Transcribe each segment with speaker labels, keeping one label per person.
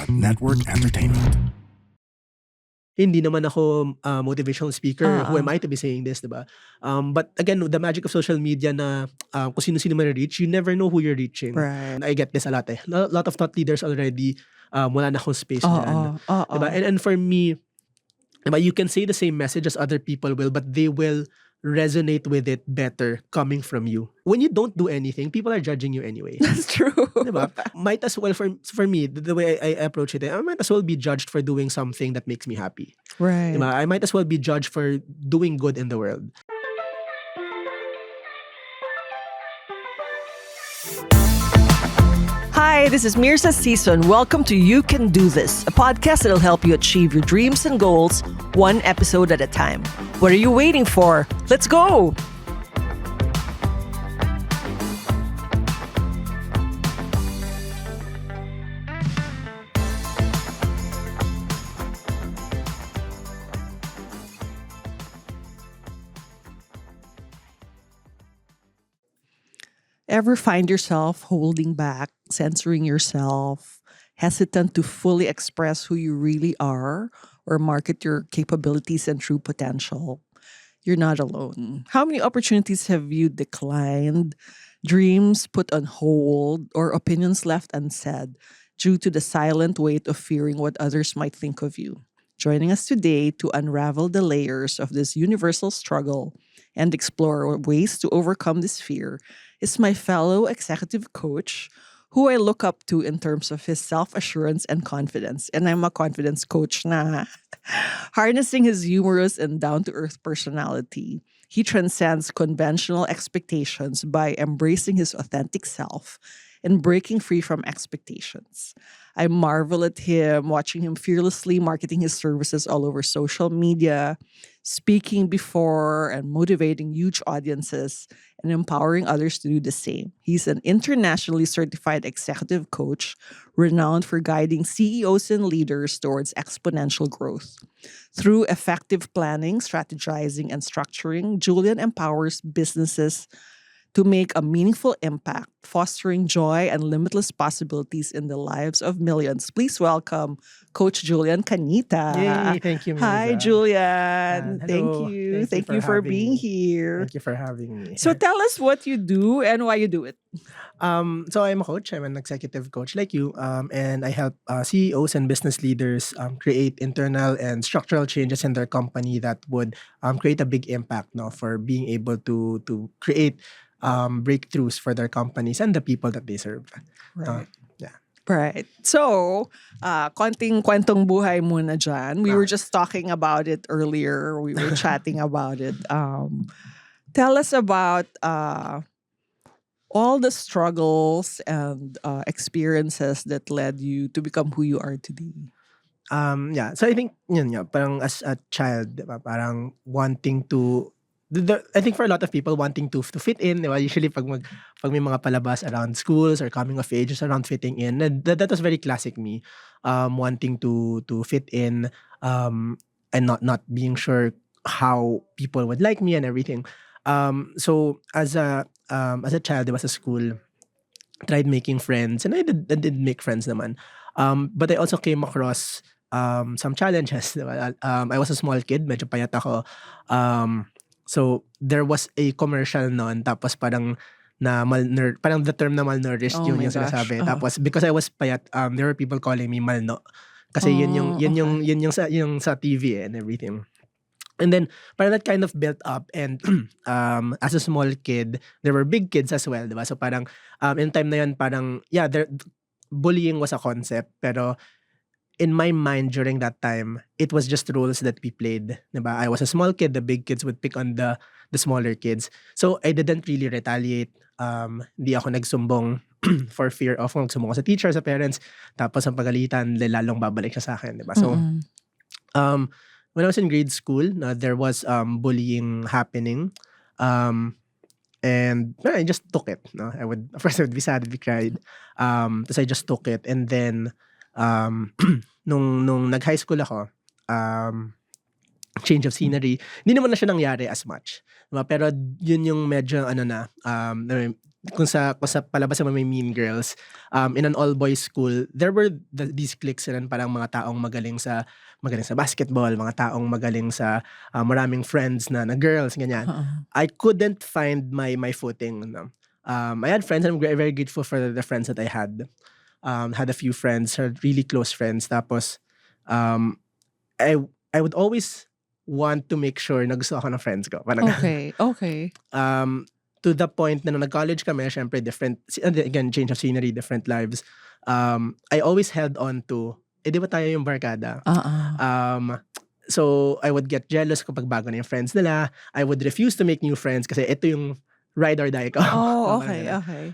Speaker 1: Network Entertainment.
Speaker 2: Hindi naman ako motivational speaker. Who am I to be saying this, diba? But again, the magic of social media na kung sino-sino man reach, you never know who you're reaching.
Speaker 3: Right.
Speaker 2: I get this a lot eh. A lot of thought leaders already, wala na akong space dyan. Diba? And for me, diba, you can say the same message as other people will, but they will resonate with it better coming from you. When you don't do anything, people are judging you anyway.
Speaker 3: That's true.
Speaker 2: Diba? Might as well, for me, the way I approach it, I might as well be judged for doing something that makes me happy.
Speaker 3: Right.
Speaker 2: Diba? I might as well be judged for doing good in the world.
Speaker 3: Hi, this is Mirza Season. Welcome to You Can Do This, a podcast that'll help you achieve your dreams and goals one episode at a time. What are you waiting for? Let's go! Ever find yourself holding back, censoring yourself, hesitant to fully express who you really are or market your capabilities and true potential? You're not alone. How many opportunities have you declined, dreams put on hold, or opinions left unsaid due to the silent weight of fearing what others might think of you? Joining us today to unravel the layers of this universal struggle and explore ways to overcome this fear is my fellow executive coach, who I look up to in terms of his self-assurance and confidence. And I'm a confidence coach na. Harnessing his humorous and down-to-earth personality, he transcends conventional expectations by embracing his authentic self and breaking free from expectations. I marvel at him, watching him fearlessly marketing his services all over social media, speaking before and motivating huge audiences, and empowering others to do the same. He's an internationally certified executive coach, renowned for guiding CEOs and leaders towards exponential growth. Through effective planning, strategizing, and structuring, Julian empowers businesses to make a meaningful impact, fostering joy and limitless possibilities in the lives of millions. Please welcome Coach Julian Canita.
Speaker 2: Yay, thank you, Mirza.
Speaker 3: Hi, Julian.
Speaker 2: Hello.
Speaker 3: Thank you. Thank you for being here.
Speaker 2: Thank you for having me.
Speaker 3: So tell us what you do and why you do it.
Speaker 2: So I'm a coach. I'm an executive coach like you, and I help CEOs and business leaders create internal and structural changes in their company that would create a big impact, no, for being able to create breakthroughs for their companies and the people that they serve.
Speaker 3: Right.
Speaker 2: Yeah.
Speaker 3: Right. So, konting kwentong buhay muna dyan. We were just talking about it earlier. We were chatting about it. Tell us about all the struggles and experiences that led you to become who you are today.
Speaker 2: Yeah. So I think yun nga, parang as a child, diba, parang wanting to I think for a lot of people wanting to fit in, diba? Usually pag may mga palabas around schools or coming of age is around fitting in. And that was very classic me. Wanting to fit in and not being sure how people would like me and everything. So as a child, I was at school, tried making friends, and I did make friends naman. But I also came across some challenges. Diba? I was a small kid, medyo payat ako. So there was a commercial noon, tapos parang parang the term na malnourished
Speaker 3: Oh
Speaker 2: yun
Speaker 3: my
Speaker 2: yung sinasabi.
Speaker 3: gosh.
Speaker 2: Tapos because I was payat, there were people calling me malno. Kasi yun yung sa TV and everything. And then parang that kind of built up, and as a small kid, there were big kids as well, diba? So parang in time na yun, parang bullying was a concept, pero in my mind during that time, it was just roles that we played. Diba? I was a small kid, the big kids would pick on the smaller kids. So I didn't really retaliate. Hindi ako nagsumbong for fear of magsumbong sa teacher, sa parents. Tapos ang pagalitan, lalong babalik siya sa akin. Diba? So when I was in grade school, there was bullying happening. And I just took it. No? First I would be sad if I cried. Tapos I just took it. And then nung nag-high school ako, change of scenery, hindi naman na siya nangyari as much. Diba? Pero yun yung medyo kung sa palabas naman may Mean Girls, in an all-boys school, there were these cliques rin, parang mga taong magaling sa basketball, mga taong magaling sa maraming friends na girls, ganyan.
Speaker 3: Uh-uh.
Speaker 2: I couldn't find my footing. No? I had friends, and I'm very, very grateful for the friends that I had. Had a few friends, had really close friends. Tapos, um, I would always want to make sure na gusto ako ng friends ko. Parang
Speaker 3: Okay. Okay.
Speaker 2: to the point na nung nag-college kami, syempre different, again, change of scenery, different lives. I always held on to, di ba tayo yung barkada?
Speaker 3: Uh-uh.
Speaker 2: So, I would get jealous kapag bago na yung friends nila. I would refuse to make new friends kasi ito yung ride or die ko.
Speaker 3: Oh,
Speaker 2: Parang
Speaker 3: okay.
Speaker 2: ganun.
Speaker 3: Okay.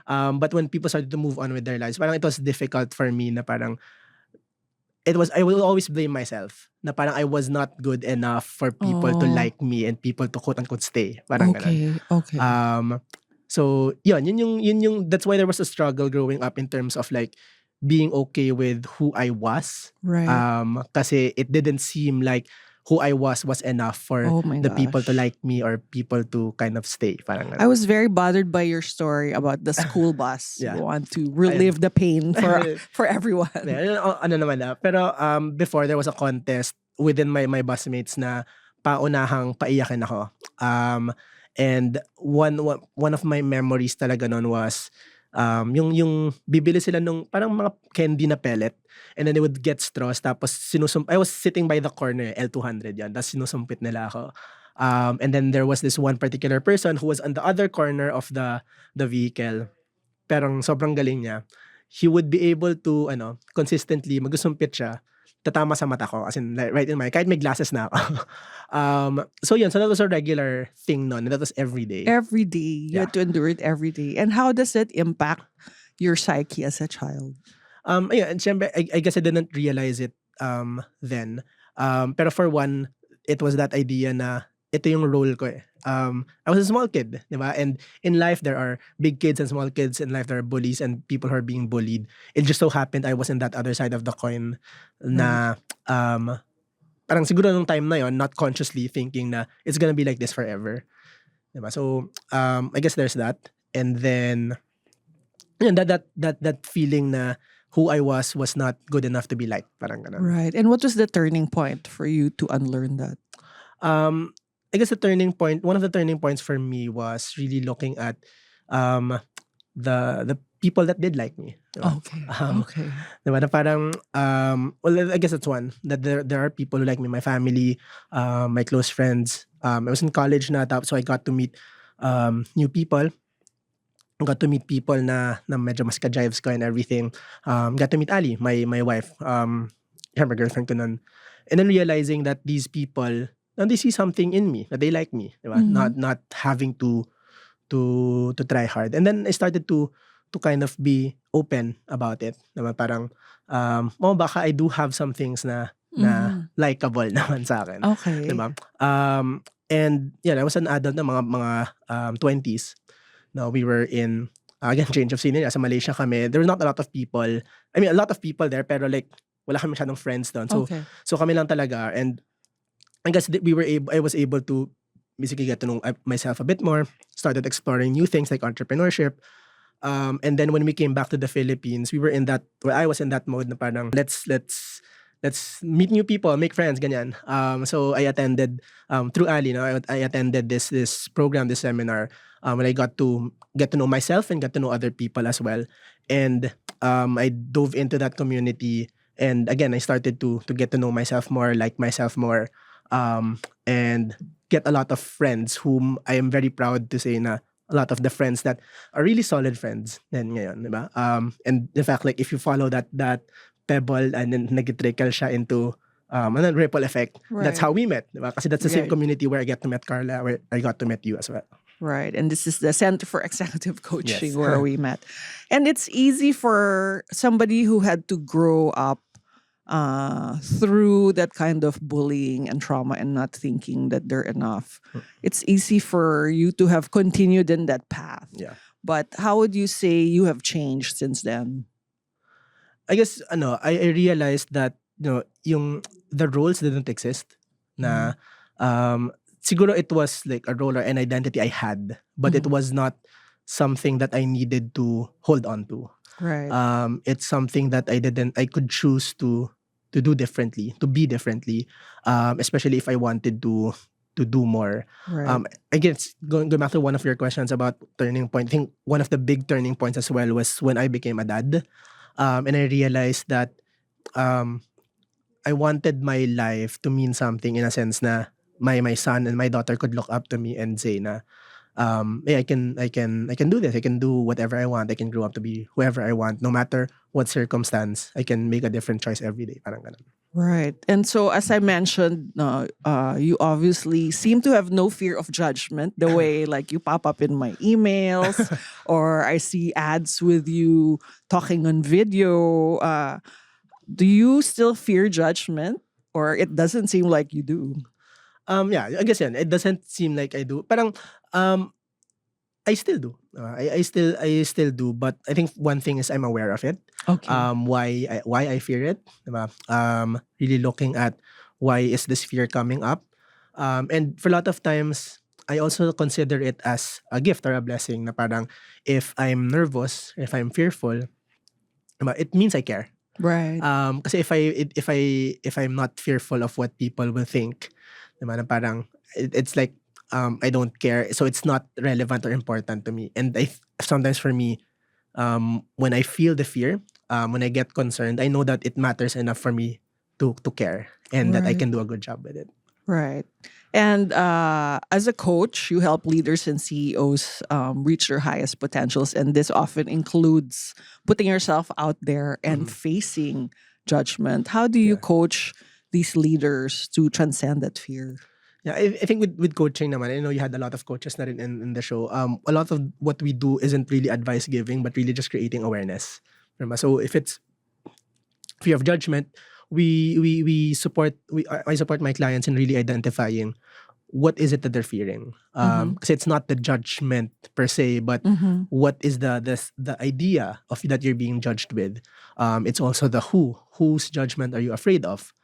Speaker 2: But when people started to move on with their lives, parang it was difficult for me na parang, I will always blame myself na parang I was not good enough for people to
Speaker 3: Oh.
Speaker 2: like me and people to quote-unquote stay. Parang ganun.
Speaker 3: Okay. Okay.
Speaker 2: So yun yung that's why there was a struggle growing up in terms of like being okay with who I was.
Speaker 3: Right.
Speaker 2: Kasi it didn't seem like who I was enough for
Speaker 3: Oh my
Speaker 2: the people to
Speaker 3: gosh.
Speaker 2: like me or people to kind of stay. Parang
Speaker 3: I
Speaker 2: ganun.
Speaker 3: was very bothered by your story about the school bus.
Speaker 2: Yeah.
Speaker 3: You want to relive the pain for everyone.
Speaker 2: Yeah, ano naman na. Pero before there was a contest within my busmates na paunahang paiyakin ako. And one of my memories talaga noon was yung bibili sila nung parang mga candy na pellet, and then they would get straws, tapos I was sitting by the corner, L200 yan, tapos sinusumpit nila ako. And then there was this one particular person who was on the other corner of the vehicle. Pero sobrang galing niya. He would be able to consistently magsusumpit siya, tatama sa mata ko, as in like, right in my, kahit may glasses na ako. So that was a regular thing noon, and that was every day.
Speaker 3: Every day. You
Speaker 2: Yeah.
Speaker 3: had to endure it every day. And how does it impact your psyche as a child?
Speaker 2: Ayun, and syempre, I guess I didn't realize it then. Pero for one, it was that idea na ito yung role ko eh. I was a small kid, di ba? And in life, there are big kids and small kids. In life, there are bullies and people who are being bullied. It just so happened I was in that other side of the coin na parang siguro nung time na yon, not consciously thinking na it's gonna be like this forever. Di ba? So, I guess there's that. And then, yun, that feeling na who I was not good enough to be liked. Parang ganun.
Speaker 3: Right. And what was the turning point for you to unlearn that?
Speaker 2: I guess one of the turning points for me was really looking at the people that did like me. Diba?
Speaker 3: Okay.
Speaker 2: Diba? Na parang, well, I guess that's one. That there are people who like me, my family, my close friends. I was in college na, so I got to meet new people. Got to meet people na medyo mas ka-jives ko and everything. Got to meet Ali, my wife. My girlfriend ko nun. And then realizing that these people, and they see something in me, that they like me, diba?
Speaker 3: Mhm.
Speaker 2: Not having to try hard. And then I started to kind of be open about it. Diba? Parang, baka I do have some things na likable naman sa akin.
Speaker 3: Okay.
Speaker 2: Diba? And yeah, I was an adult na mga 20s. No, we were in, again, change of scenery. Sa Malaysia kami, there were not a lot of people. I mean, a lot of people there, pero like, wala kami masyadong friends doon. So kami lang talaga. And I guess I was able to basically get to know myself a bit more, started exploring new things like entrepreneurship. And then when we came back to the Philippines, I was in that mode na parang, let's meet new people, make friends, ganyan. So I attended, through Ali, I attended this program, this seminar, when I got to get to know myself and get to know other people as well. And I dove into that community. And again, I started to get to know myself more, like myself more, and get a lot of friends whom I am very proud to say na a lot of the friends that are really solid friends then ngayon, diba? And in fact, like if you follow that pebble and then nag-trickle siya into a ripple effect, that's how we met, diba? Kasi that's the same
Speaker 3: Right.
Speaker 2: community where I get to meet Carla, where I got to meet you as well.
Speaker 3: Right. And this is the Center for Executive Coaching
Speaker 2: Yes.
Speaker 3: where we met. And it's easy for somebody who had to grow up through that kind of bullying and trauma and not thinking that they're enough. It's easy for you to have continued in that path.
Speaker 2: Yeah.
Speaker 3: But how would you say you have changed since then?
Speaker 2: I guess I realized that the roles didn't exist. Na siguro it was like a role or an identity I had, but it was not something that I needed to hold on to.
Speaker 3: Right.
Speaker 2: It's something that I could choose to do differently, to be differently, especially if I wanted to do more.
Speaker 3: Right.
Speaker 2: Again, going back to one of your questions about turning point. I think one of the big turning points as well was when I became a dad, and I realized that um, I wanted my life to mean something in a sense na my son and my daughter could look up to me and say na hey, I can do this. I can do whatever I want. I can grow up to be whoever I want, no matter what circumstance. I can make a different choice every day. Parang ganun.
Speaker 3: Right. And so, as I mentioned, you obviously seem to have no fear of judgment the way like you pop up in my emails or I see ads with you talking on video. Do you still fear judgment or it doesn't seem like you do?
Speaker 2: Yeah, I guess yan. It doesn't seem like I do. Parang um I still do. I still do, but I think one thing is I'm aware of it.
Speaker 3: Okay.
Speaker 2: Why I fear it, diba? Really looking at why is this fear coming up, and for a lot of times I also consider it as a gift or a blessing. Na parang if I'm nervous, if I'm fearful, diba, it means I care.
Speaker 3: Right.
Speaker 2: Kasi if I'm not fearful of what people will think, diba, na parang it's like I don't care, so it's not relevant or important to me. And sometimes for me, when I feel the fear, when I get concerned, I know that it matters enough for me to care and that I
Speaker 3: Right.
Speaker 2: can do a good job with it.
Speaker 3: Right. And as a coach, you help leaders and CEOs reach their highest potentials. And this often includes putting yourself out there and
Speaker 2: Mhm.
Speaker 3: facing judgment. How do you
Speaker 2: Yeah.
Speaker 3: coach these leaders to transcend that fear?
Speaker 2: Yeah, I think with coaching naman, I know you had a lot of coaches na rin in the show. A lot of what we do isn't really advice giving, but really just creating awareness. Diba? So if it's fear of judgment, I support my clients in really identifying what is it that they're fearing.
Speaker 3: Mhm.
Speaker 2: Because it's not the judgment per se, but
Speaker 3: Mhm.
Speaker 2: what is the idea of that you're being judged with. It's also the whose judgment are you afraid of.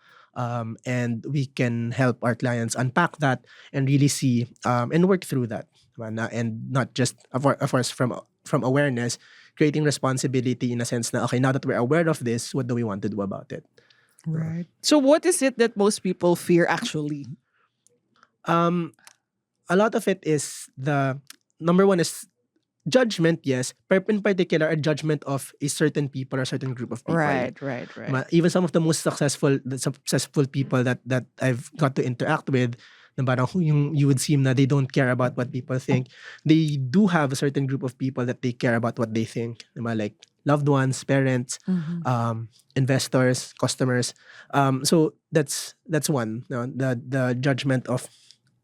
Speaker 2: And we can help our clients unpack that and really see and work through that. And not just of course from awareness, creating responsibility in a sense na okay, now that we're aware of this, what do we want to do about it?
Speaker 3: Right. So, what is it that most people fear actually?
Speaker 2: Um, a lot of it is the number one is judgment, yes, but in particular a judgment of a certain people or a certain group of people.
Speaker 3: Right.
Speaker 2: Even some of the successful people that I've got to interact with, na parang you would seem na they don't care about what people think. They do have a certain group of people that they care about what they think. Diba? Like loved ones, parents,
Speaker 3: Mhm.
Speaker 2: investors, customers. So that's one. No, the judgment of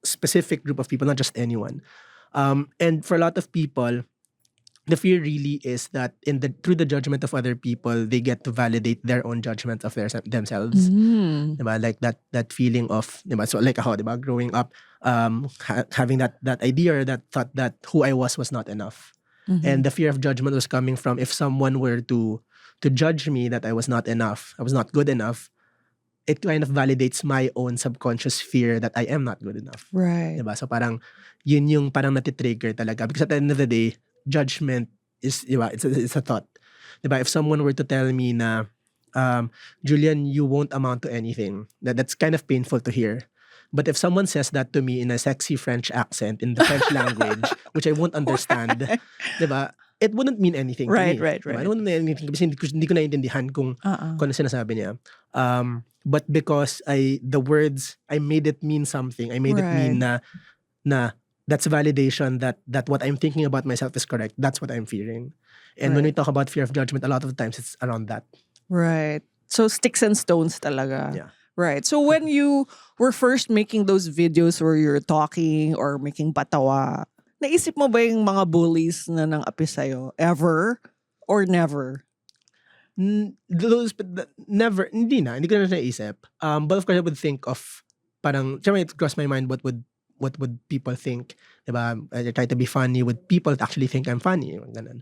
Speaker 2: specific group of people, not just anyone. And for a lot of people, the fear really is that through the judgment of other people, they get to validate their own judgment of themselves.
Speaker 3: Mm.
Speaker 2: Diba? Like that feeling of, diba? So like ako, diba? Growing up, having that idea or that thought that who I was not enough. And
Speaker 3: Mhm.
Speaker 2: the fear of judgment was coming from if someone were to judge me that I was not enough, I was not good enough, it kind of validates my own subconscious fear that I am not good enough.
Speaker 3: Right.
Speaker 2: Diba? So parang yun yung parang natitrigger talaga. Because at the end of the day, judgment is, diba, it's a thought. Diba? If someone were to tell me na, Julian, you won't amount to anything, that's kind of painful to hear. But if someone says that to me in a sexy French accent, in the French language, which I won't understand, diba? It wouldn't mean anything to
Speaker 3: Right.
Speaker 2: me. Diba? It wouldn't mean anything kasi hindi ko naiintindihan kung ano sinasabi niya. But because the words, I made it mean something. I made it mean na that's validation that what I'm thinking about myself is correct. That's what I'm fearing. And when we talk about fear of judgment, a lot of the times it's around that.
Speaker 3: Right. So sticks and stones talaga.
Speaker 2: Yeah.
Speaker 3: Right. So when you were first making those videos where you're talking or making patawa, naisip mo ba yung mga bullies na nang api sa'yo? Ever or never?
Speaker 2: Never, hindi ko na naisip. But of course, I would think of parang, syempre it crossed my mind what would people think, diba? I try to be funny. Would people actually think I'm funny? Ganun.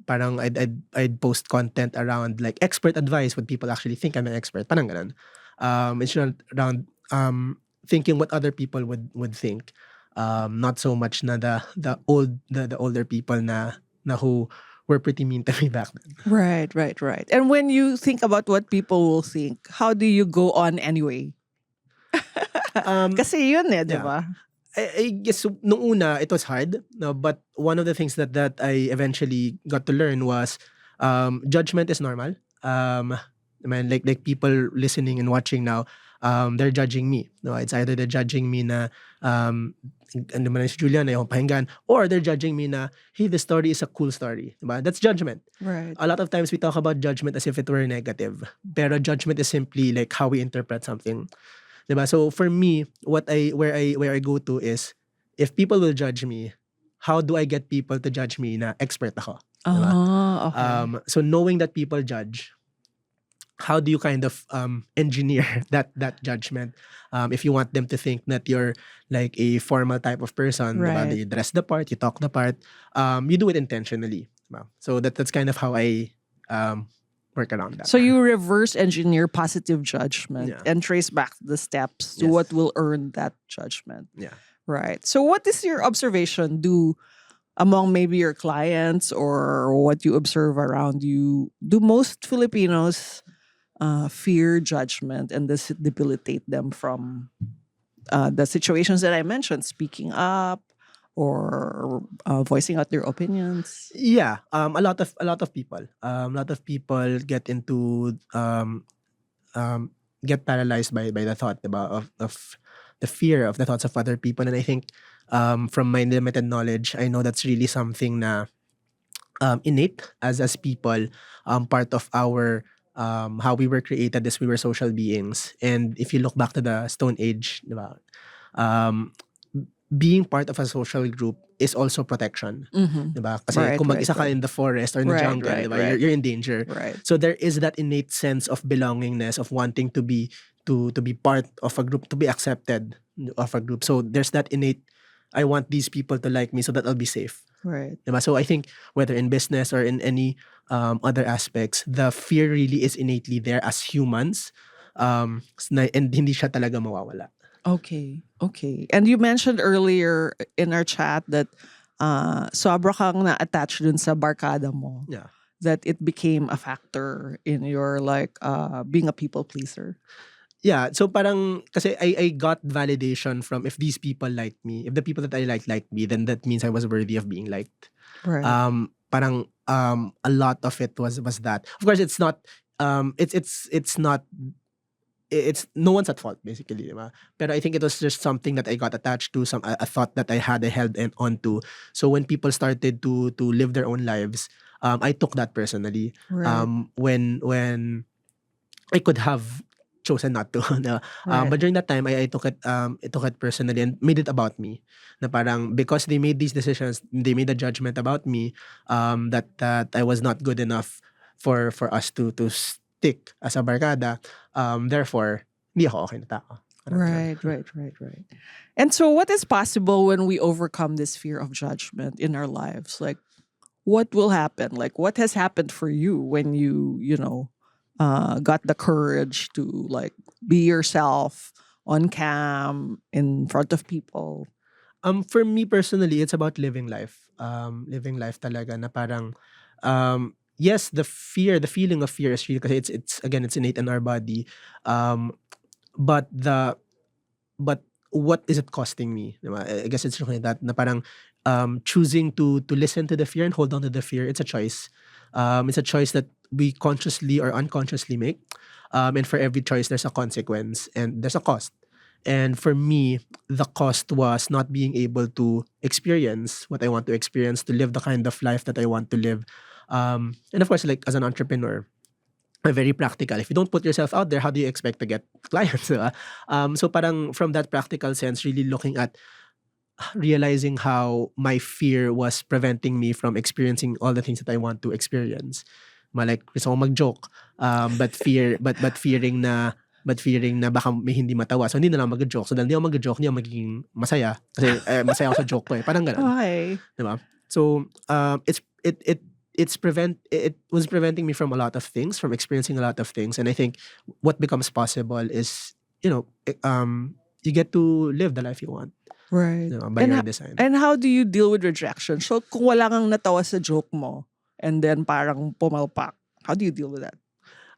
Speaker 2: Parang I'd post content around like expert advice. Would people actually think I'm an expert? Parang ganun. It's not around thinking what other people would think. Not so much na the older people na who were pretty mean to me back then.
Speaker 3: Right, right, right. And when you think about what people will think, how do you go on anyway? Kasi yun eh, di
Speaker 2: Yeah.
Speaker 3: ba?
Speaker 2: I guess nung una it was hard, no, but one of the things that I eventually got to learn was judgment is normal. I mean, like people listening and watching now, they're judging me. No, it's either they're judging me na ano man si Julian ayoko pakinggan, or they're judging me na hey, the story is a cool story. Diba? That's judgment.
Speaker 3: Right.
Speaker 2: A lot of times we talk about judgment as if it were negative, pero judgment is simply like how we interpret something. Diba? So for me, where I go to is if people will judge me, how do I get people to judge me na expert ako? Diba?
Speaker 3: Okay.
Speaker 2: So knowing that people judge, how do you kind of engineer that judgment? If you want them to think that you're like a formal type of person, diba?
Speaker 3: Right.
Speaker 2: You dress the part, you talk the part, you do it intentionally. Diba? So that's kind of how I work around that.
Speaker 3: So you reverse engineer positive judgment
Speaker 2: Yeah.
Speaker 3: and trace back the steps to
Speaker 2: Yes.
Speaker 3: what will earn that judgment.
Speaker 2: Yeah.
Speaker 3: Right. So what is your observation do among maybe your clients or what you observe around you? Do most Filipinos fear judgment and does it debilitate them from the situations that I mentioned, speaking up or voicing out their opinions?
Speaker 2: Yeah, a lot of people, get into get paralyzed by the thought about of the fear of the thoughts of other people, and I think from my limited knowledge, I know that's really something na innate as people, part of our how we were created as we were social beings, and if you look back to the Stone Age, diba, being part of a social group is also protection.
Speaker 3: Mm-hmm.
Speaker 2: Diba? Kasi
Speaker 3: Right,
Speaker 2: kung mag-isa
Speaker 3: right,
Speaker 2: ka in the forest or in the
Speaker 3: Right,
Speaker 2: jungle,
Speaker 3: right,
Speaker 2: diba?
Speaker 3: right.
Speaker 2: You're in danger.
Speaker 3: Right.
Speaker 2: So there is that innate sense of belongingness, of wanting to be part of a group, to be accepted of a group. So there's that innate, I want these people to like me so that I'll be safe.
Speaker 3: Right.
Speaker 2: Diba? So I think whether in business or in any other aspects, the fear really is innately there as humans, and hindi siya talaga mawawala.
Speaker 3: Okay. Okay. And you mentioned earlier in our chat that sobra kang na-attach dun sa barkada mo.
Speaker 2: Yeah.
Speaker 3: That it became a factor in your like being a people pleaser.
Speaker 2: Yeah, so parang kasi I got validation from if these people like me, if the people that I like me, then that means I was worthy of being liked.
Speaker 3: Right.
Speaker 2: Parang a lot of it was that. Of course, it's not it's not it's no one's at fault basically, diba? Pero I think it was just something that I got attached to, a thought that I held on to. So when people started to live their own lives, I took that personally.
Speaker 3: Right.
Speaker 2: When I could have chosen not to. No?
Speaker 3: Right.
Speaker 2: But during that time, I took it personally and made it about me. Na parang because they made these decisions, they made a judgment about me, that I was not good enough for us to stick as a barkada. Therefore, hindi ako okay na tao. Parang ganun.
Speaker 3: Right. And so what is possible when we overcome this fear of judgment in our lives? Like what will happen? Like what has happened for you when you know, got the courage to like be yourself on cam in front of people?
Speaker 2: For me personally, it's about living life. Living life talaga na parang yes, the feeling of fear is real kasi it's again it's innate in our body. But what is it costing me? Diba? I guess it's like that na parang choosing to listen to the fear and hold on to the fear. It's a choice. It's a choice that we consciously or unconsciously make. And for every choice, there's a consequence and there's a cost. And for me, the cost was not being able to experience what I want to experience, to live the kind of life that I want to live. And of course, like as an entrepreneur, I'm very practical. If you don't put yourself out there, how do you expect to get clients? Diba? So parang from that practical sense, really looking at realizing how my fear was preventing me from experiencing all the things that I want to experience. Like gusto ko mag-joke, but fearing na baka may hindi matawa. So hindi na lang mag-joke. So dahil hindi ako mag-joke, hindi ako magiging masaya. Kasi masaya ako sa joke ko eh. Parang ganun.
Speaker 3: Okay.
Speaker 2: Diba? So it was preventing me from a lot of things, from experiencing a lot of things. And I think what becomes possible is, you get to live the life you want.
Speaker 3: Right.
Speaker 2: by your design.
Speaker 3: And how do you deal with rejection? So kung wala kang natawa sa joke mo and then parang pumalpak, how do you deal with that?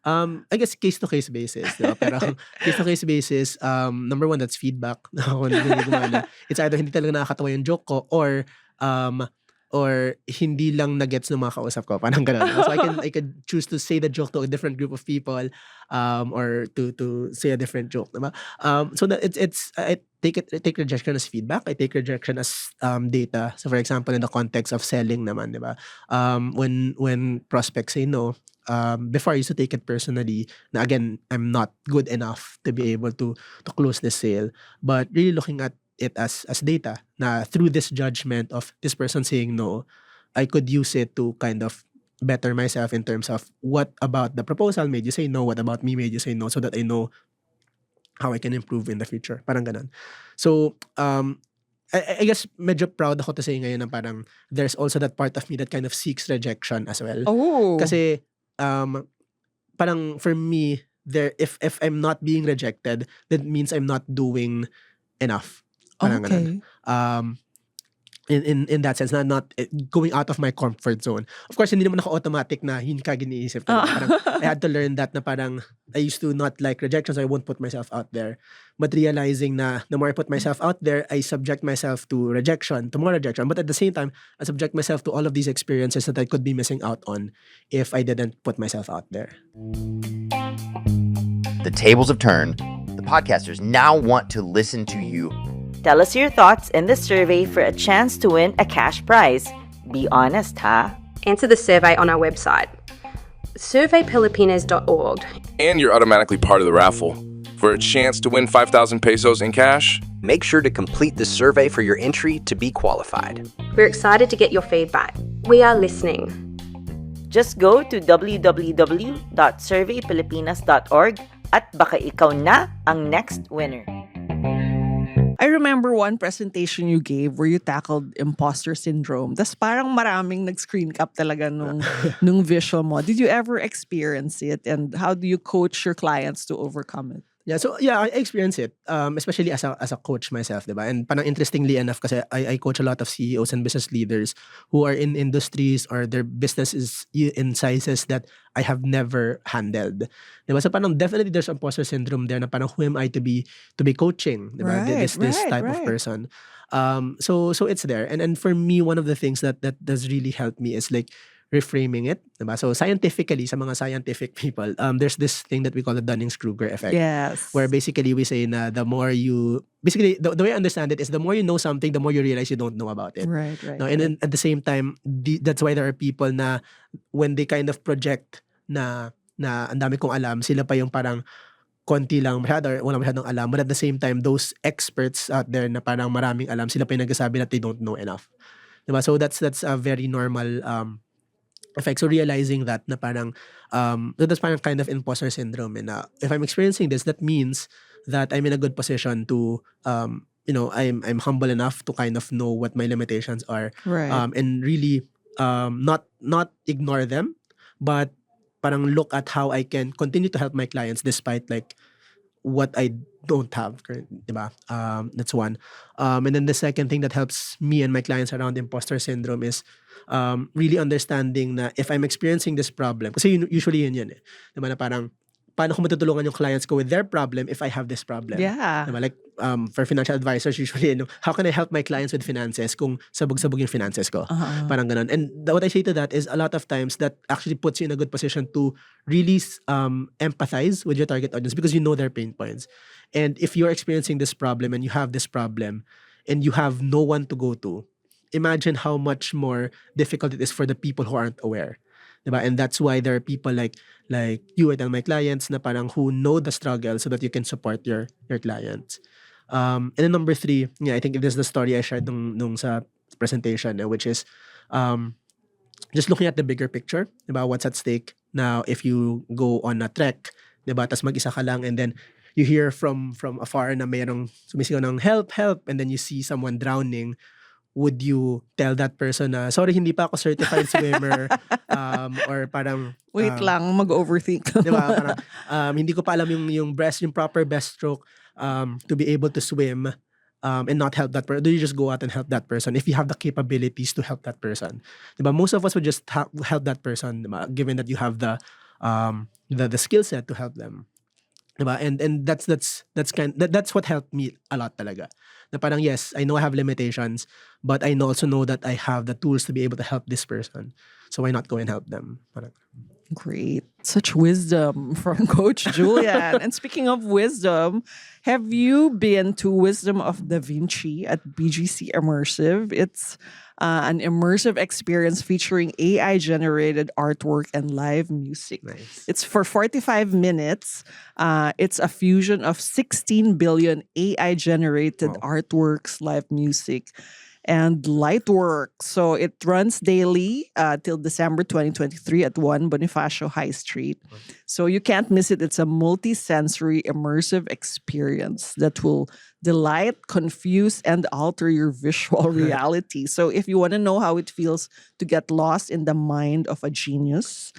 Speaker 2: I guess case-to-case basis, di ba? Pero case-to-case basis, number one, that's feedback. Kung hindi gumana. It's either hindi talaga nakakatawa yung joke ko or hindi lang na-gets ng mga kausap ko. Parang ganun. So I could choose to say the joke to a different group of people or to say a different joke. Diba? So that I take rejection as feedback. I take rejection as data. So for example, in the context of selling naman, diba? When prospects say no, before I used to take it personally, na again, I'm not good enough to be able to close this sale. But really looking at it as data, na through this judgment of this person saying no, I could use it to kind of better myself in terms of what about the proposal made you say no, what about me made you say no, so that I know how I can improve in the future. Parang ganun. So, I guess medyo proud ako to say ngayon na parang there's also that part of me that kind of seeks rejection as well.
Speaker 3: Oh.
Speaker 2: Kasi parang for me, if I'm not being rejected, that means I'm not doing enough. Parang ganun.
Speaker 3: Okay.
Speaker 2: In that sense, not going out of my comfort zone. Of course, hindi naman ako automatic na yun ka giniisip. Parang I had to learn that na parang I used to not like rejection, so I won't put myself out there. But realizing na the more I put myself out there, I subject myself to rejection, to more rejection. But at the same time, I subject myself to all of these experiences that I could be missing out on if I didn't put myself out there.
Speaker 1: The tables have turned. The podcasters now want to listen to you.
Speaker 4: Tell us your thoughts in the survey for a chance to win a cash prize. Be honest, huh?
Speaker 5: Answer the survey on our website, surveypilipinas.org.
Speaker 6: And you're automatically part of the raffle. For a chance to win 5,000 pesos in cash,
Speaker 7: make sure to complete the survey for your entry to be qualified.
Speaker 5: We're excited to get your feedback. We are listening.
Speaker 4: Just go to www.surveypilipinas.org at baka ikaw na ang next winner.
Speaker 3: I remember one presentation you gave where you tackled imposter syndrome. Tas parang maraming nag-screen cap talaga nung visual mo. Did you ever experience it? And how do you coach your clients to overcome it?
Speaker 2: Yeah, so yeah, I experience it, especially as a coach myself, diba? And parang interestingly enough, kasi I coach a lot of CEOs and business leaders who are in industries or their business is in sizes that I have never handled, diba? So parang definitely there's imposter syndrome there na parang who am I to be coaching, diba? This type of person. So it's there, and for me, one of the things that does really help me is like reframing it, diba? So scientifically, sa mga scientific people, there's this thing that we call the Dunning-Kruger effect.
Speaker 3: Yes.
Speaker 2: Where basically we say na the more you, basically the way I understand it is the more you know something, the more you realize you don't know about it.
Speaker 3: Right.
Speaker 2: No, and then at the same time, that's why there are people na when they kind of project na ang dami kong alam, sila pa yung parang konti lang masyado or wala masyadong alam. But at the same time, those experts out there na parang maraming alam, sila pa yung nagsasabi that they don't know enough. Diba? So that's a very normal effect. So realizing that na parang that's parang kind of imposter syndrome, and if I'm experiencing this, that means that I'm in a good position to I'm humble enough to kind of know what my limitations are,
Speaker 3: Right.
Speaker 2: and really not ignore them, but parang look at how I can continue to help my clients despite like what I don't have currently, diba? That's one. And then the second thing that helps me and my clients around imposter syndrome is really understanding na if I'm experiencing this problem, kasi usually yun eh, diba, na parang paano ko matutulungan yung clients ko with their problem if I have this problem?
Speaker 3: Yeah.
Speaker 2: Diba? Like for financial advisors usually, how can I help my clients with finances kung sabog-sabog yung finances ko? Parang ganun. And what I say to that is a lot of times that actually puts you in a good position to really empathize with your target audience because you know their pain points. And if you're experiencing this problem and you have this problem and you have no one to go to, imagine how much more difficult it is for the people who aren't aware. Diba? And that's why there are people like you, I tell my clients na parang who know the struggle so that you can support your clients. And then number 3, yeah, I think this is the story I shared nung sa presentation, which is just looking at the bigger picture, diba? What's at stake. Now, if you go on a trek, diba? Tas mag-isa ka lang and then you hear from afar na mayroong sumisigaw ng help, and then you see someone drowning, would you tell that person na, sorry, hindi pa ako certified swimmer, or parang
Speaker 3: Wait lang, mag-overthink.
Speaker 2: diba? Parang hindi ko pa alam yung proper breaststroke to be able to swim. and not help that person? Do you just go out and help that person if you have the capabilities to help that person? Diba? Most of us would just help that person, diba? Given that you have the skill set to help them. Diba? And that's what helped me a lot talaga. Na parang yes, I know I have limitations, but I also know that I have the tools to be able to help this person. So why not go and help them? Parang,
Speaker 3: Great. Such wisdom from Coach Julian. And speaking of wisdom, have you been to Wisdom of Da Vinci at BGC Immersive? It's an immersive experience featuring AI generated artwork and live music.
Speaker 2: nice.
Speaker 3: It's for 45 minutes. It's a fusion of 16 billion AI generated
Speaker 2: Wow.
Speaker 3: artworks, live music, and light work. So it runs daily till December 2023 at 1 Bonifacio High Street. So you can't miss it. It's a multi-sensory immersive experience that will delight, confuse, and alter your visual reality. So if you want to know how it feels to get lost in the mind of a genius,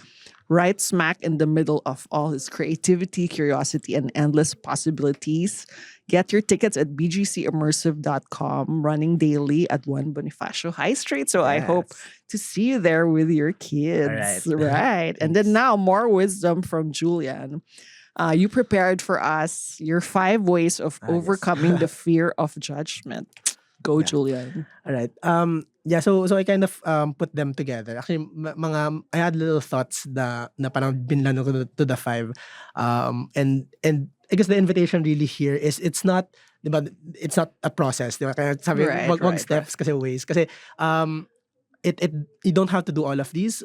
Speaker 3: right smack in the middle of all his creativity, curiosity, and endless possibilities, get your tickets at bgcimmersive.com, running daily at 1 Bonifacio High Street. So I hope to see you there with your kids.
Speaker 2: All right.
Speaker 3: Right. And then now, more wisdom from Julian. You prepared for us your 5 ways of
Speaker 2: Yes.
Speaker 3: overcoming the fear of judgment. Go,
Speaker 2: Yeah.
Speaker 3: Julian.
Speaker 2: All right. Yeah, so I kind of put them together. Actually, I had little thoughts na parang binlano ko to the 5. And I guess the invitation really here is it's not, diba, it's not a process, diba? Kaya sabi,
Speaker 3: Right,
Speaker 2: wag
Speaker 3: right,
Speaker 2: steps kasi ways. Kasi it you don't have to do all of these.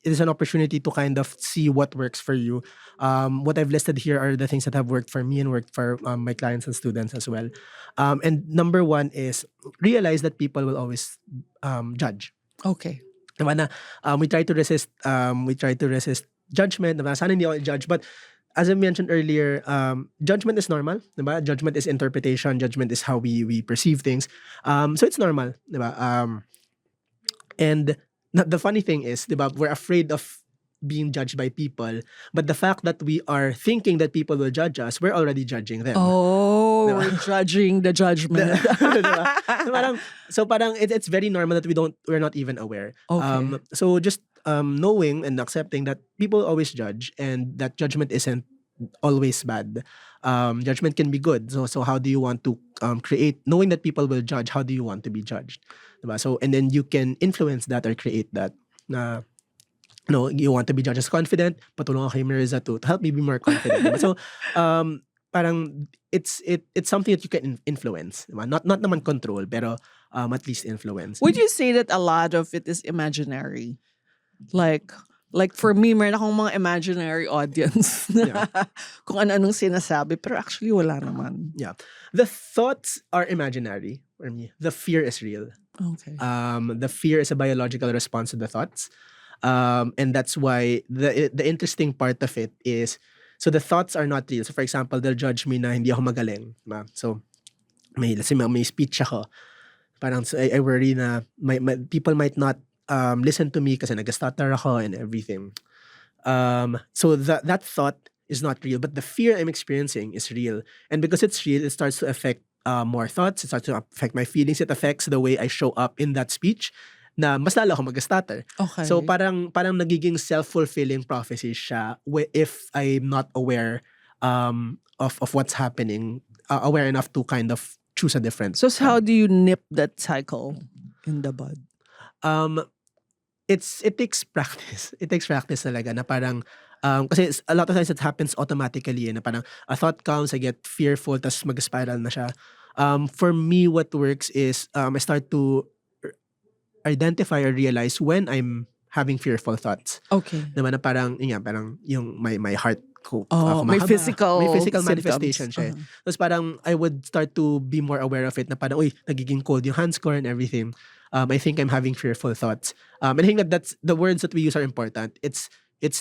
Speaker 2: It is an opportunity to kind of see what works for you. What I've listed here are the things that have worked for me and worked for my clients and students as well. And number 1 is realize that people will always judge.
Speaker 3: Okay.
Speaker 2: Diba na, we try to resist judgment. Diba? Sana hindi ako judge. But as I mentioned earlier, judgment is normal. Diba? Judgment is interpretation. Judgment is how we perceive things. So it's normal. Diba? And the funny thing is, diba, we're afraid of being judged by people. But the fact that we are thinking that people will judge us, we're already judging them.
Speaker 3: Oh,
Speaker 2: Diba?
Speaker 3: we're judging the judgment.
Speaker 2: Diba? So parang it's very normal that we're not even aware.
Speaker 3: Okay.
Speaker 2: So just knowing and accepting that people always judge and that judgment isn't always bad. Judgment can be good. So how do you want to create, knowing that people will judge, how do you want to be judged? Diba? So and then you can influence that or create that. Na you want to be judged as confident, patulong ako kay Marissa to help me be more confident. Diba? So parang it's something that you can influence. Diba? Not naman control, pero at least influence.
Speaker 3: Would you say that a lot of it is imaginary? Like for me, meron akong mga imaginary audience na kung ano-anong sinasabi, pero actually wala naman.
Speaker 2: Yeah. The thoughts are imaginary for me. The fear is real.
Speaker 3: Okay.
Speaker 2: The fear is a biological response to the thoughts. And that's why the interesting part of it is, so the thoughts are not real. So for example, they'll judge me na hindi ako magaling. Diba? So let's say may speech ako. Parang so I worry na people might not listen to me kasi nag-stutter ako and everything. So that thought is not real, but the fear I'm experiencing is real. And because it's real, it starts to affect more thoughts. It starts to affect my feelings. It affects the way I show up in that speech na mas lalo ako mag-stutter.
Speaker 3: Okay.
Speaker 2: So parang nagiging self-fulfilling prophecy siya if I'm not aware of what's happening, aware enough to kind of choose a different.
Speaker 3: So how do you nip that cycle in the bud?
Speaker 2: It takes practice. It takes practice talaga na parang kasi a lot of times it happens automatically na parang a thought comes, I get fearful, tas mag-spiral na siya. For me, what works is I start to identify or realize when I'm having fearful thoughts.
Speaker 3: Okay.
Speaker 2: Naman na parang yung my heart ko.
Speaker 3: Oh, may
Speaker 2: kumahaba.
Speaker 3: physical
Speaker 2: May physical
Speaker 3: symptoms.
Speaker 2: manifestation siya. Tapos parang I would start to be more aware of it na parang, nagiging cold yung hands ko and everything. I think I'm having fearful thoughts. I think that's the words that we use are important. It's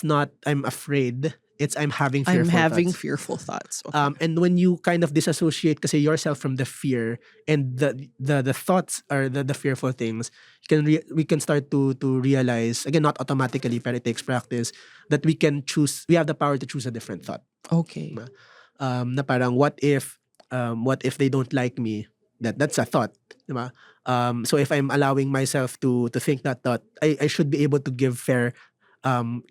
Speaker 2: not I'm afraid. It's I'm having fearful thoughts.
Speaker 3: I'm having fearful thoughts. Okay.
Speaker 2: And when you kind of disassociate kasi yourself from the fear and the thoughts are the fearful things, we can start to realize, again, not automatically, but it takes practice, that we have the power to choose a different thought.
Speaker 3: Okay.
Speaker 2: Na parang what if what if they don't like me? That's a thought, diba? So if I'm allowing myself to think that thought, I should be able to give fair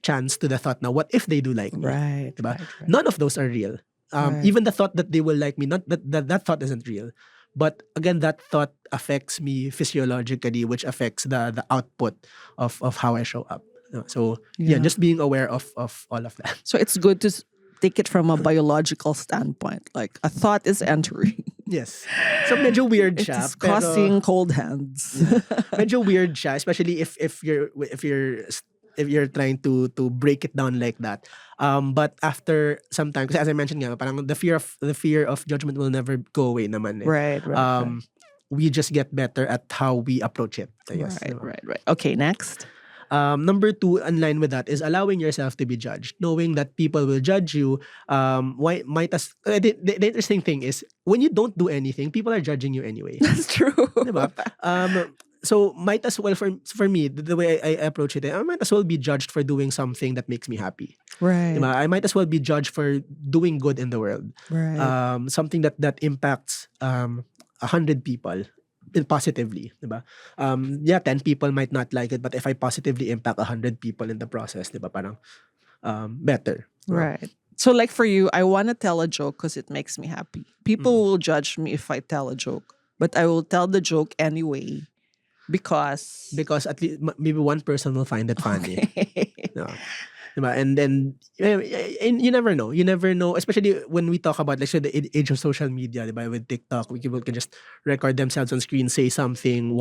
Speaker 2: chance to the thought now. What if they do like me?
Speaker 3: Right.
Speaker 2: Diba?
Speaker 3: Right.
Speaker 2: None of those are real.
Speaker 3: Right.
Speaker 2: Even the thought that they will like me, not that thought isn't real. But again, that thought affects me physiologically, which affects the output of how I show up. So yeah,
Speaker 3: Yeah.
Speaker 2: just being aware of all of that.
Speaker 3: So it's good to take it from a biological standpoint. Like a thought is entering.
Speaker 2: Yes. So medyo weird
Speaker 3: It
Speaker 2: siya.
Speaker 3: is causing cold hands.
Speaker 2: Medyo weird siya, especially if you're trying to break it down like that. But after some time, because as I mentioned nga, parang the fear of judgment will never go away naman.
Speaker 3: Right.
Speaker 2: We just get better at how we approach it. I guess,
Speaker 3: Right. Okay, next.
Speaker 2: Number 2, in line with that, is allowing yourself to be judged, knowing that people will judge you. The interesting thing is when you don't do anything, people are judging you anyway.
Speaker 3: That's true.
Speaker 2: Diba? So might as well for me, the way I approach it, I might as well be judged for doing something that makes me happy.
Speaker 3: Right.
Speaker 2: Diba? I might as well be judged for doing good in the world.
Speaker 3: Right.
Speaker 2: Something that impacts 100 people positively, diba? 10 people might not like it, but if I positively impact 100 people in the process, diba, parang better.
Speaker 3: Right. So like for you, I want to tell a joke because it makes me happy. People will judge me if I tell a joke, but I will tell the joke anyway because
Speaker 2: At least maybe one person will find it funny.
Speaker 3: Okay.
Speaker 2: No. Diba? And then you never know. You never know, especially when we talk about, like, the age of social media, diba? With TikTok, people can just record themselves on screen, say something,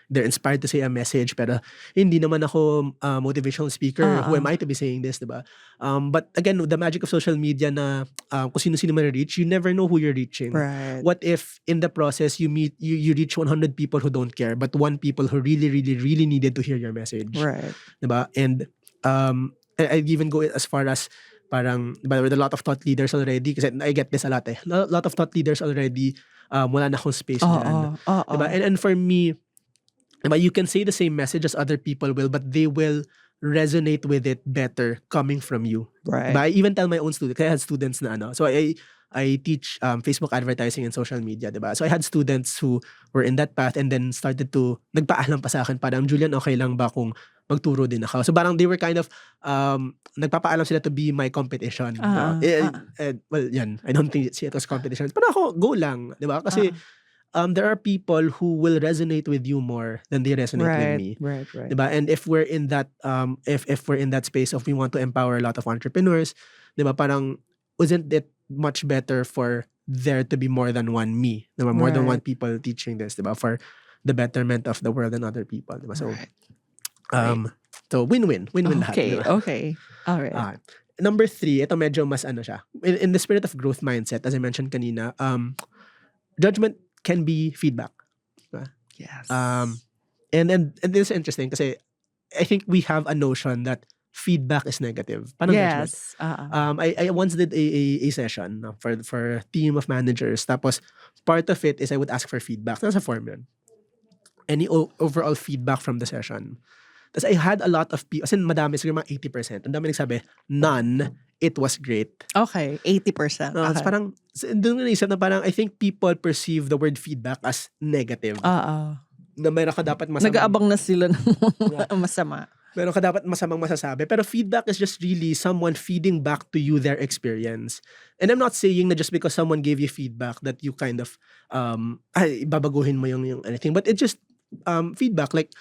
Speaker 2: they're inspired to say a message, pero hindi naman ako motivational speaker. Who am I to be saying this, diba? But again, the magic of social media na kung sino-sino ma-reach, you never know who you're reaching.
Speaker 3: Right.
Speaker 2: What if in the process you reach 100 people who don't care, but one people who really, really, really needed to hear your message.
Speaker 3: Right.
Speaker 2: Diba? And I'd even go as far as parang, diba, with a lot of thought leaders already, kasi I get this a lot. A lot of thought leaders already, wala na akong space dyan. Diba? And for me, diba, you can say the same message as other people will, but they will resonate with it better coming from you.
Speaker 3: Right.
Speaker 2: Diba? I even tell my own students, kaya I had students na so I teach Facebook advertising and social media, diba? So I had students who were in that path and then started to nagpaalam pa sa akin, parang, Julian, okay lang ba kung magturo din ako? So parang they were kind of nagpapaalam sila to be my competition. Well, yan. I don't think it was competition. Pero ako, go lang, diba? Kasi there are people who will resonate with you more than they resonate with me.
Speaker 3: Right.
Speaker 2: Diba? And if we're in that if we're in that space of we want to empower a lot of entrepreneurs, diba, parang isn't it much better for there to be more than one me, diba? More than one people teaching this, diba? For the betterment of the world and other people, diba? So so win-win lahat, diba?
Speaker 3: Okay. All right.
Speaker 2: Number 3, ito medyo mas siya. In the spirit of growth mindset, as I mentioned kanina, judgment can be feedback. Diba?
Speaker 3: Yes.
Speaker 2: And this is interesting kasi I think we have a notion that feedback is negative. Parang judgment.
Speaker 3: Yes.
Speaker 2: I once did a session for a team of managers. Tapos part of it is I would ask for feedback. Nasa form yun. Any overall feedback from the session. Tapos I had a lot of people, as in madami, siguro mga 80%. Ang dami nagsabi, none, it was great.
Speaker 3: Okay, 80%.
Speaker 2: Tapos parang, doon ko naisip na parang, I think people perceive the word feedback as negative. Na meron ka dapat masamang.
Speaker 3: Nag-aabang na sila ng masama.
Speaker 2: Meron ka dapat masamang masasabi. Pero feedback is just really someone feeding back to you their experience. And I'm not saying na just because someone gave you feedback that you kind of, babaguhin mo yung anything. But it just, feedback. Like,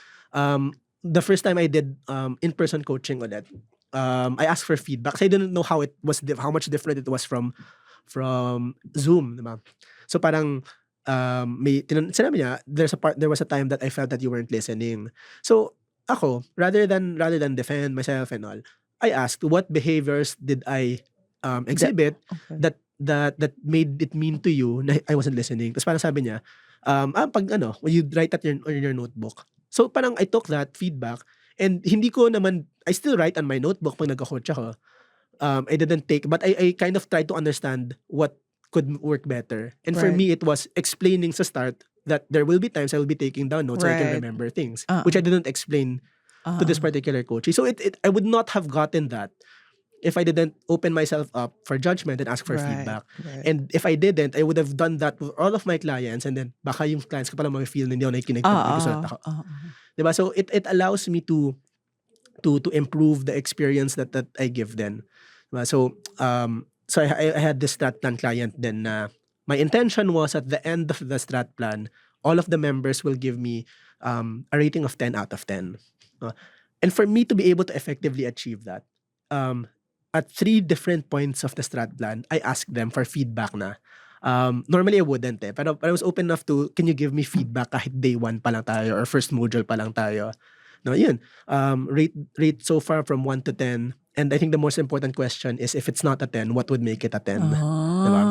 Speaker 2: the first time I did in-person coaching ulit, I asked for feedback. Kasi I didn't know how much different it was from Zoom. Diba? So parang, sinabi niya, there was a time that I felt that you weren't listening. So, ako, rather than defend myself and all, I asked what behaviors did I exhibit that made it mean to you na I wasn't listening. Tapos parang sabi niya, when you write that in your notebook. So parang I took that feedback and hindi ko naman, I still write on my notebook pag nagka-coach ako. I didn't take, but I kind of tried to understand what could work better. And for me, it was explaining sa start that there will be times I will be taking down notes so I can remember things, which I didn't explain to this particular coach. So I would not have gotten that if I didn't open myself up for judgment and ask for
Speaker 3: Right,
Speaker 2: feedback.
Speaker 3: right.
Speaker 2: And if I didn't, I would have done that with all of my clients, and then baka yung clients ko pala mag-feel na hindi ako nakikinig pag may gusto ako. Diba? So it allows me to improve the experience that I give them. Diba? So I had this strat plan client then na my intention was at the end of the strat plan, all of the members will give me a rating of 10 out of 10. And for me to be able to effectively achieve that, at 3 different points of the strat plan, I asked them for feedback na. Normally I wouldn't pero I was open enough to, can you give me feedback kahit day 1 pa lang tayo or first module pa lang tayo. No, yun. Rate so far from 1 to 10. And I think the most important question is, if it's not a 10, what would make it a 10? Diba?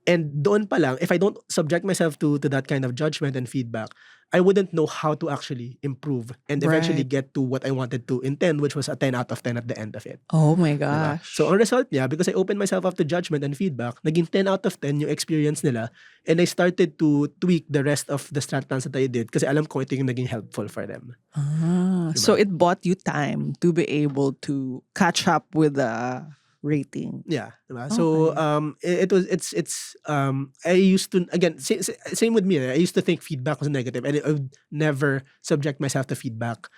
Speaker 2: And doon pa lang, if I don't subject myself to that kind of judgment and feedback, I wouldn't know how to actually improve and eventually
Speaker 3: Right.
Speaker 2: get to what I wanted to intend, which was a 10 out of 10 at the end of it.
Speaker 3: Oh my
Speaker 2: Diba?
Speaker 3: gosh.
Speaker 2: So, ang result niya, because I opened myself up to judgment and feedback, naging 10 out of 10 yung experience nila, and I started to tweak the rest of the strat plans that I did kasi alam ko ito yung naging helpful for them.
Speaker 3: So it bought you time to be able to catch up with the rating.
Speaker 2: Yeah, diba? So I used to, again, same with me. I used to think feedback was negative, and I would never subject myself to feedback.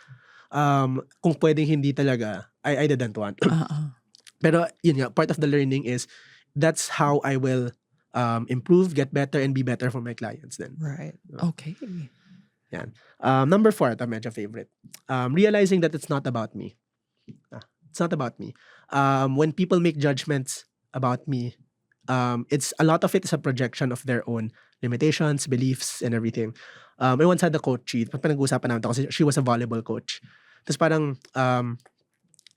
Speaker 2: Kung pwedeng hindi talaga, I didn't want. Pero yun nga, part of the learning is that's how I will improve, get better, and be better for my clients then.
Speaker 3: Right.
Speaker 2: Diba?
Speaker 3: Okay.
Speaker 2: Yan. Number 4, ito medyo favorite. Realizing that it's not about me. It's not about me. When people make judgments about me, it's a lot of it is a projection of their own limitations, beliefs, and everything. I once had a coach, pinag-uusapan namin ito kasi she was a volleyball coach. Tapos parang,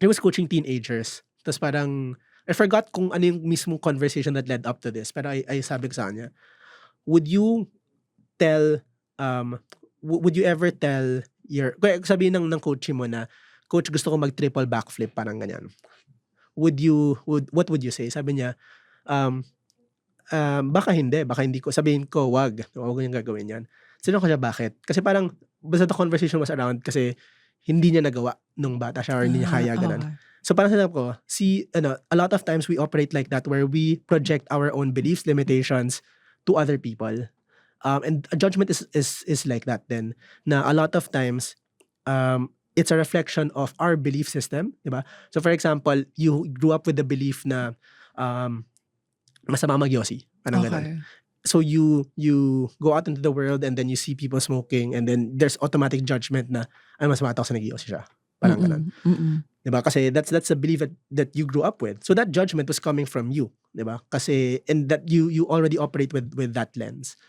Speaker 2: he was coaching teenagers. Tapos parang, I forgot kung ano yung mismong conversation that led up to this. Pero I sabi ko sa kanya, would you ever tell sabihin ng coach mo na, coach, gusto ko mag-triple backflip, parang ganyan. What would you say? Sabi niya, baka hindi ko. Sabihin ko, wag niyang gagawin yan. Sino ko siya, bakit? Kasi parang, basta the conversation was around kasi hindi niya nagawa nung bata siya or hindi niya kaya ganun.
Speaker 3: Okay.
Speaker 2: So parang sinabi ko, a lot of times we operate like that where we project our own beliefs, limitations to other people. And a judgment is like that then. Na a lot of times, it's a reflection of our belief system, diba? So for example, you grew up with the belief na masama magyosi, parang ganun.
Speaker 3: Okay.
Speaker 2: So you go out into the world and then you see people smoking and then there's automatic judgment na ay masama ito kasi nagyosi siya. Parang ganun. Diba? Kasi that's a belief that you grew up with. So that judgment was coming from you, diba? Kasi and that you already operate with that lens.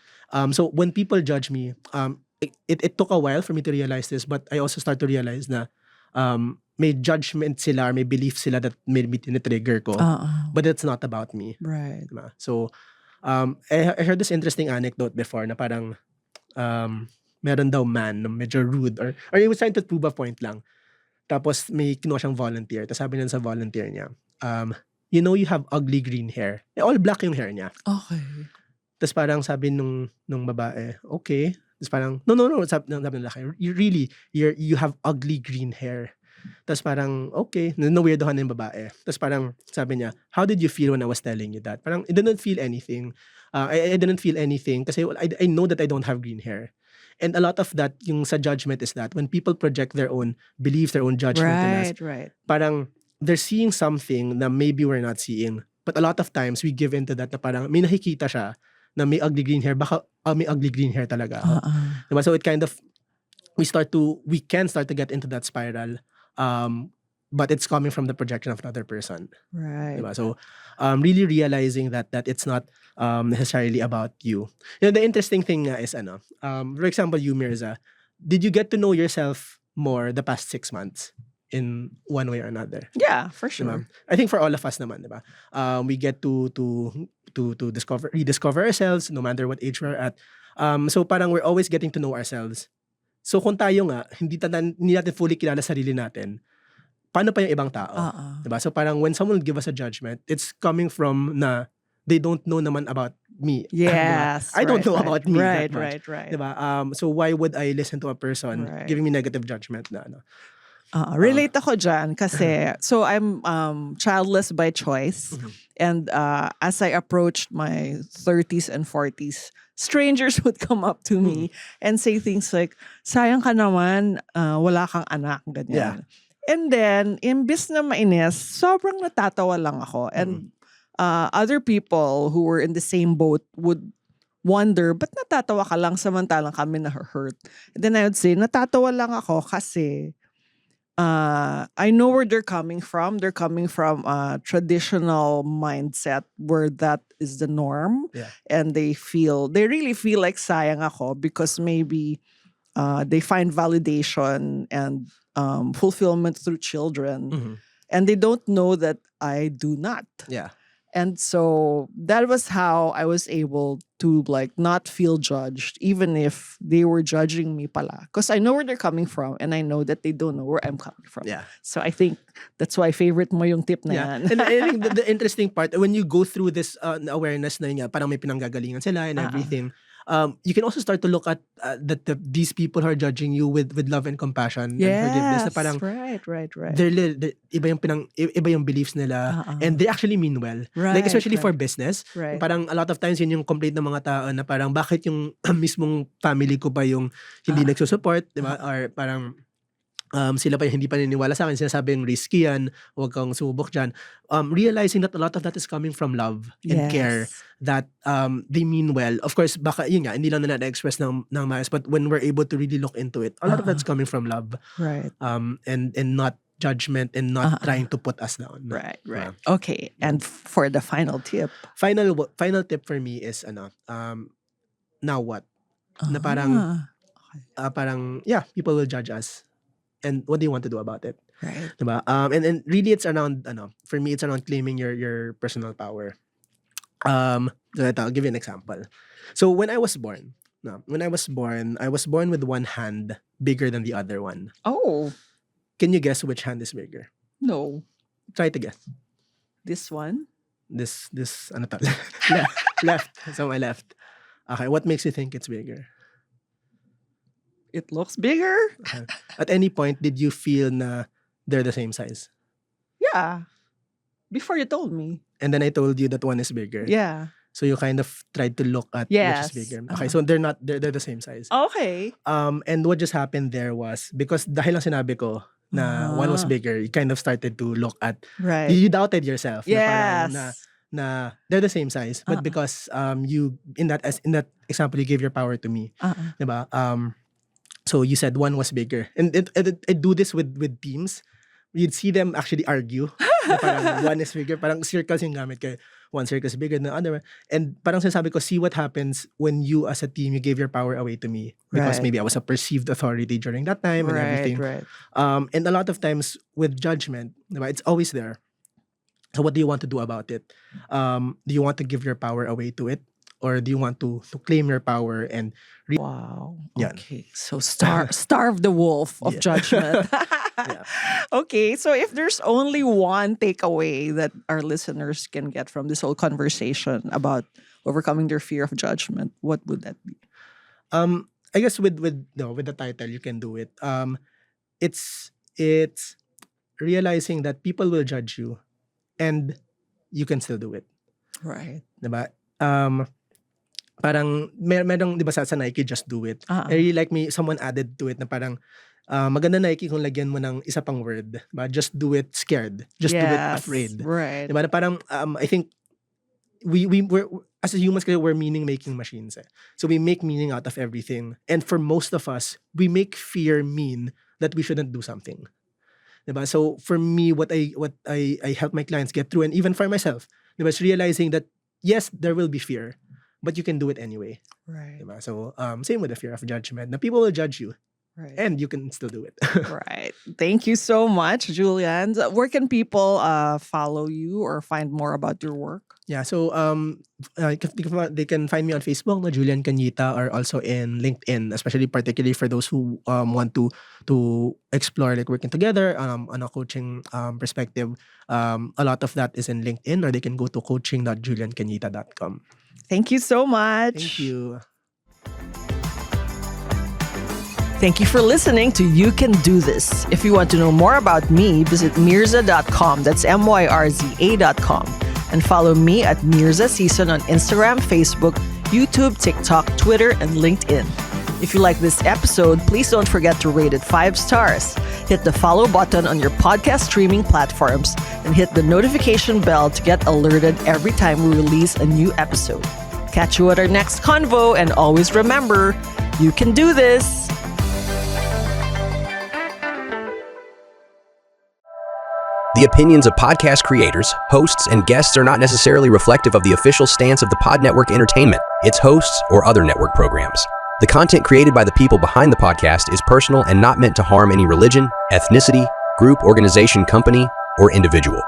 Speaker 2: So when people judge me, it took a while for me to realize this, but I also start to realize na may judgment sila or may belief sila that maybe tinitrigger ko, but it's not about me.
Speaker 3: Right.
Speaker 2: Diba? So I heard this interesting anecdote before na parang meron daw man na medyo rude or he was trying to prove a point lang. Tapos may kinuha siyang volunteer. Tapos sabi niya sa volunteer niya, you know you have ugly green hair. All black yung hair niya.
Speaker 3: Okay.
Speaker 2: Tapos parang sabi nung babae, okay. Tapos parang, no, sabi ng lalaki, you have ugly green hair. Tapos parang, okay, na-weirdohan na yung babae. Tapos parang sabi niya, how did you feel when I was telling you that? Parang, I didn't feel anything. I didn't feel anything kasi I know that I don't have green hair. And a lot of that, yung sa judgment is that when people project their own beliefs, their own judgment on us,
Speaker 3: Right.
Speaker 2: parang they're seeing something na maybe we're not seeing. But a lot of times, we give into that na parang may nakikita siya na may ugly green hair, baka may ugly green hair talaga ako. Diba? So it kind of, we can start to get into that spiral. But it's coming from the projection of another person.
Speaker 3: Right.
Speaker 2: Diba? So really realizing that it's not necessarily about you. You know, the interesting thing nga is for example, you, Mirza, did you get to know yourself more the past 6 months in one way or another?
Speaker 3: Yeah, for
Speaker 2: Diba?
Speaker 3: sure.
Speaker 2: I think for all of us naman, diba? We get to rediscover ourselves no matter what age we're at. So parang we're always getting to know ourselves. So kung tayo nga, hindi natin fully kilala sarili natin, paano pa yung ibang tao? Diba? So parang when someone will give us a judgment, it's coming from na they don't know naman about me.
Speaker 3: Yes.
Speaker 2: I don't know about me
Speaker 3: Right,
Speaker 2: that much.
Speaker 3: right.
Speaker 2: Diba? So why would I listen to a person
Speaker 3: Right.
Speaker 2: giving me negative judgment na ano?
Speaker 3: Relate ako dyan kasi so I'm childless by choice. And as I approached my 30s and 40s, strangers would come up to me and say things like, sayang ka naman, wala kang anak, ganyan. And then, imbis na mainis, sobrang natatawa lang ako. And other people who were in the same boat would wonder, ba't natatawa ka lang samantalang kami na hurt? And then I would say, natatawa lang ako kasi I know where they're coming from. They're coming from a traditional mindset where that is the norm.
Speaker 2: Yeah.
Speaker 3: And they really feel like sayang ako because maybe they find validation and fulfillment through children. And they don't know that I do not.
Speaker 2: Yeah.
Speaker 3: And so that was how I was able to like not feel judged, even if they were judging me pala. Because I know where they're coming from and I know that they don't know where I'm coming from.
Speaker 2: Yeah.
Speaker 3: So I think that's why favorite mo yung tip na yan.
Speaker 2: And I think the interesting part, when you go through this awareness na yun nga, parang may pinanggagalingan sila and everything, you can also start to look at these people who are judging you with love and compassion and forgiveness. Na parang,
Speaker 3: right.
Speaker 2: they're iba yung beliefs nila and they actually mean well. Like especially for business.
Speaker 3: Right.
Speaker 2: Parang a lot of times yun yung complaint ng mga tao na parang bakit yung mismong family ko pa yung hindi nagsusupport, di ba? Or parang sila pa yung hindi pa naniniwala sa akin, sinasabing risky yan, huwag kang sumubok dyan. Realizing that a lot of that is coming from love and care, that they mean well. Of course, baka yun nga, hindi lang nila na-express ng maayos, but when we're able to really look into it, a lot of that's coming from love.
Speaker 3: Right.
Speaker 2: And not judgment and not trying to put us down.
Speaker 3: Right. Okay. And for the final tip.
Speaker 2: Final tip for me is now what? Na parang people will judge us. And what do you want to do about it?
Speaker 3: Right.
Speaker 2: Diba? And really it's around for me it's around claiming your personal power. So I'll give you an example. So when I was born, I was born with one hand bigger than the other one.
Speaker 3: Oh.
Speaker 2: Can you guess which hand is bigger?
Speaker 3: No.
Speaker 2: Try to guess.
Speaker 3: This one?
Speaker 2: This ano to? left. So my left. Okay, what makes you think it's bigger?
Speaker 3: It looks bigger?
Speaker 2: At any point, did you feel na they're the same size?
Speaker 3: Yeah. Before you told me.
Speaker 2: And then I told you that one is bigger.
Speaker 3: Yeah.
Speaker 2: So you kind of tried to look at
Speaker 3: Yes.
Speaker 2: which is bigger. Okay, so they're the same size.
Speaker 3: Okay.
Speaker 2: And what just happened there was, because dahil lang sinabi ko na one was bigger, you kind of started to look at,
Speaker 3: Right.
Speaker 2: you doubted yourself.
Speaker 3: Yes.
Speaker 2: Na parang na they're the same size. But because you, in that example, you gave your power to me. Diba? So you said one was bigger. And I do this with teams. You'd see them actually argue. Na parang one is bigger. Parang circles yung gamit kayo. One circle is bigger than the other. And parang sinasabi ko, see what happens when you as a team, you gave your power away to me. Because maybe I was a perceived authority during that time and everything.
Speaker 3: Right.
Speaker 2: And a lot of times with judgment, diba, it's always there. So what do you want to do about it? Do you want to give your power away to it? Or do you want to claim your power and
Speaker 3: Wow.
Speaker 2: Yan.
Speaker 3: Okay. So starve the wolf of judgment. Okay. So if there's only one takeaway that our listeners can get from this whole conversation about overcoming their fear of judgment, what would that be?
Speaker 2: I guess with the title, you can do it. It's realizing that people will judge you and you can still do it.
Speaker 3: Right.
Speaker 2: Diba? Parang merong 'di ba sa Nike, just do it. I really like someone added to it na parang maganda Nike kung lagyan mo ng isa pang word, diba? Just do it scared, just do it afraid.
Speaker 3: Right.
Speaker 2: Diba? Na parang I think we're as humans we're meaning making machines. So we make meaning out of everything. And for most of us, we make fear mean that we shouldn't do something. Diba? So for me, what I help my clients get through, and even for myself, diba, is realizing that yes, there will be fear, but you can do it anyway.
Speaker 3: Right.
Speaker 2: Diba? So same with the fear of judgment. The people will judge you,
Speaker 3: Right.
Speaker 2: and you can still do it.
Speaker 3: Right. Thank you so much, Julian. Where can people follow you or find more about your work?
Speaker 2: Yeah, so they can find me on Facebook, Julian Cañita, or also in LinkedIn, especially particularly for those who want to explore like working together on a coaching perspective. A lot of that is in LinkedIn, or they can go to coaching.juliancañita.com.
Speaker 3: Thank you so much.
Speaker 2: Thank you.
Speaker 3: Thank you for listening to You Can Do This. If you want to know more about me, visit Mirza.com. That's MYRZA.com. And follow me at Mirza Season on Instagram, Facebook, YouTube, TikTok, Twitter, and LinkedIn. If you like this episode, please don't forget to rate it 5 stars. Hit the follow button on your podcast streaming platforms and hit the notification bell to get alerted every time we release a new episode. Catch you at our next convo, and always remember, you can do this.
Speaker 7: The opinions of podcast creators, hosts, and guests are not necessarily reflective of the official stance of the Pod Network Entertainment, its hosts, or other network programs. The content created by the people behind the podcast is personal and not meant to harm any religion, ethnicity, group, organization, company, or individual.